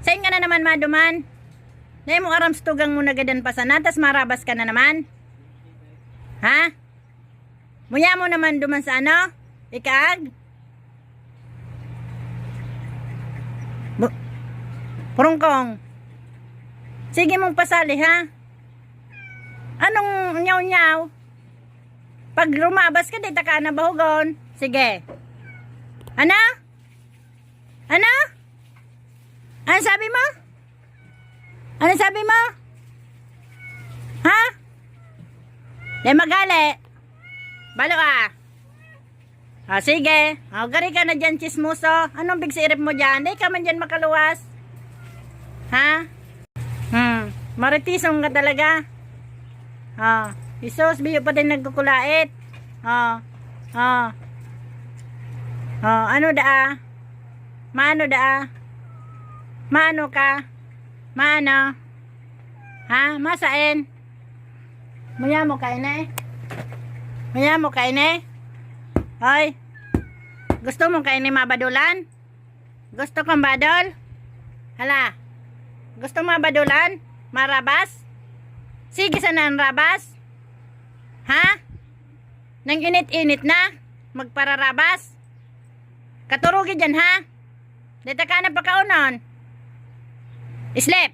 Sain ka na naman maduman. Dahil mo aram stugang mo nagadan pa sana, tas marabas ka na naman. Ha? Muya mo naman duman sa ano? Ikaag? Purungkong. Sige mong pasali ha? Anong nyaw-nyaw? Pag lumabas ka, dita ka na bahugon. Sige. Ano? Ano? Ano sabi mo? Ano sabi mo? Ha? Di magali. Balo ka. Sige. Gari ka na dyan, chismoso. Anong big sirip mo dyan? Di ka man dyan makaluwas. Ha? Maritisong ka talaga. Isos, biyo pa din nagkukulait. Ano daa? Maano daa? Maano ka? Maano? Ha? Masain? Maya mo kain eh? Maya mo kain eh? Hoy? Gusto mo kain eh mabadulan? Gusto kong badol? Hala? Gusto mo mabadulan? Marabas? Sige sana ang rabas? Ha? Nang init-init na? Magpararabas? Katurugi dyan ha? Dito ka na pagkaunon. Islep.